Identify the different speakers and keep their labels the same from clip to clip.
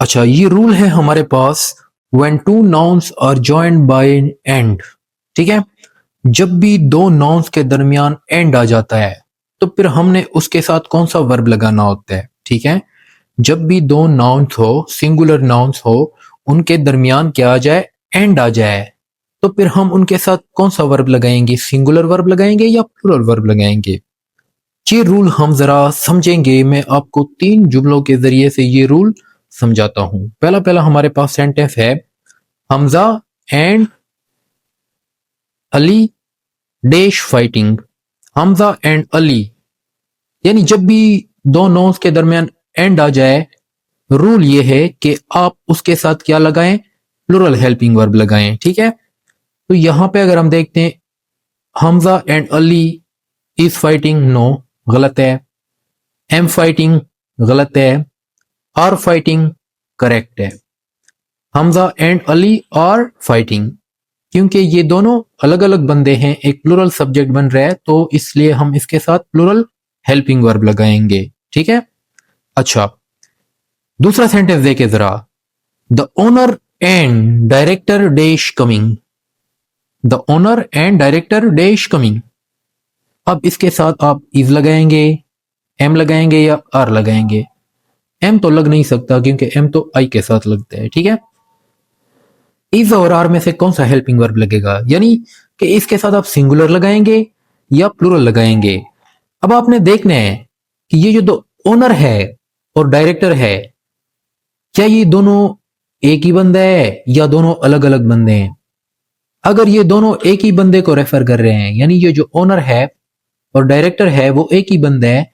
Speaker 1: अच्छा, ये रूल है हमारे पास when two nouns are joined by an and। ठीक है, जब भी दो nouns के दरमियान and आ जाता है तो फिर हमने उसके साथ कौन सा वर्ब लगाना होता है। ठीक है, जब भी दो nouns हो, सिंगुलर nouns हो, उनके दरमियान क्या आ जाए, and आ जाए, तो फिर हम उनके साथ कौन सा वर्ब लगाएंगे, सिंगुलर वर्ब लगाएंगे या प्लूरल वर्ब लगाएंगे। ये रूल हम जरा समझेंगे। मैं आपको 3 जुमलों के जरिए से ये रूल समझाता हूं। पहला हमारे पास सेंटेंस है, Hamza and Ali dash fighting. Hamza and Ali, यानी जब भी दो नोन्स के दरमियान एंड आ जाए, रूल ये है कि आप उसके साथ क्या लगाएं, प्लूरल हेल्पिंग वर्ब लगाएं। ठीक है, तो यहां पे अगर हम देखते हैं, Hamza and Ali is fighting, no, गलत है। एम फाइटिंग, गलत है। आर फाइटिंग, करेक्ट है। Hamza and Ali are fighting, क्योंकि ये दोनों अलग अलग बंदे हैं, एक प्लूरल सब्जेक्ट बन रहा है, तो इसलिए हम इसके साथ प्लूरल हेल्पिंग वर्ब लगाएंगे। ठीक है, अच्छा, दूसरा सेंटेंस देखे जरा, the owner and director dash coming. The owner and director dash coming, अब इसके साथ आप इज लगाएंगे, एम लगाएंगे या आर लगाएंगे। एम तो लग नहीं सकता क्योंकि एम तो आई के साथ लगता है। ठीक है, इज और आर में से कौन सा हेल्पिंग वर्ब लगेगा, यानी कि इसके साथ आप सिंगुलर लगाएंगे या प्लूरल लगाएंगे। अब आपने देखना है कि ये जो दो ओनर है और डायरेक्टर है, क्या ये दोनों एक ही बंदा है या दोनों अलग अलग बंदे हैं। अगर ये दोनों एक ही बंदे को रेफर कर रहे हैं, यानी ये जो ओनर है और डायरेक्टर है वो एक ही बंदा है,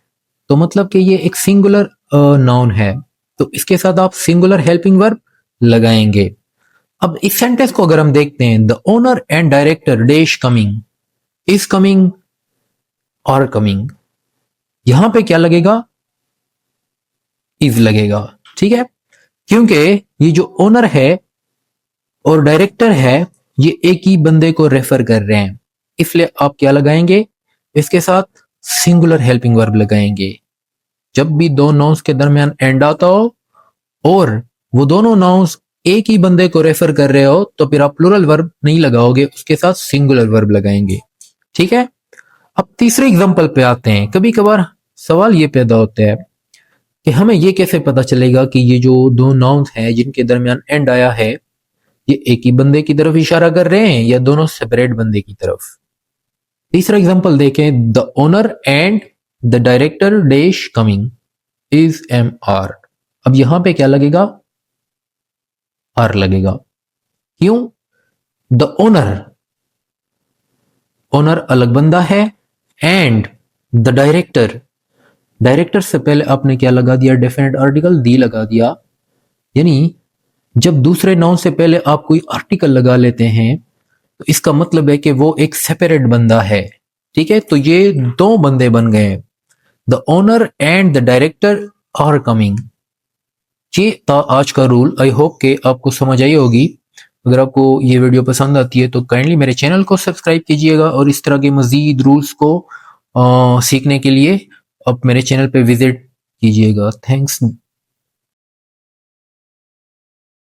Speaker 1: तो मतलब कि ये एक सिंगुलर नाउन है, तो इसके साथ आप सिंगुलर हेल्पिंग वर्ब लगाएंगे। अब इस सेंटेंस को अगर हम देखते हैं, the owner and director dash coming, is coming और कमिंग, यहां पे क्या लगेगा, इज लगेगा। ठीक है, क्योंकि ये जो ओनर है और डायरेक्टर है ये एक ही बंदे को रेफर कर रहे हैं, इसलिए आप क्या लगाएंगे, इसके साथ सिंगुलर हेल्पिंग वर्ब लगाएंगे। जब भी दो नाउन्स के दरमियान एंड आता हो और वो दोनों नाउन्स एक ही बंदे को रेफर कर रहे हो, तो फिर आप प्लूरल वर्ब नहीं लगाओगे, उसके साथ सिंगुलर वर्ब लगाएंगे। ठीक है, अब तीसरे एग्जांपल पे आते हैं। कभी कभार सवाल ये पैदा होता है कि हमें ये कैसे पता चलेगा कि ये जो दो नाउन्स हैं जिनके दरमियान एंड आया है, ये एक ही बंदे की तरफ इशारा कर रहे हैं या दोनों सेपरेट बंदे की तरफ। तीसरा एग्जांपल देखें, the owner and the director dash coming is am are. अब यहां पे क्या लगेगा, आर लगेगा। क्यों, द ओनर, ओनर अलग बंदा है, एंड द डायरेक्टर, डायरेक्टर से पहले आपने क्या लगा दिया, डेफिनेट आर्टिकल दी लगा दिया। यानी जब दूसरे नाउन से पहले आप कोई आर्टिकल लगा लेते हैं तो इसका मतलब है कि वो एक सेपरेट बंदा है। ठीक है, तो ये दो बंदे बन गए, the owner and the director are coming. ये था आज का रूल। आई होप के आपको समझ आई होगी। अगर आपको ये वीडियो पसंद आती है तो काइंडली मेरे चैनल को सब्सक्राइब कीजिएगा और इस तरह के मजीद रूल्स को सीखने के लिए आप मेरे चैनल पे विजिट कीजिएगा। थैंक्स।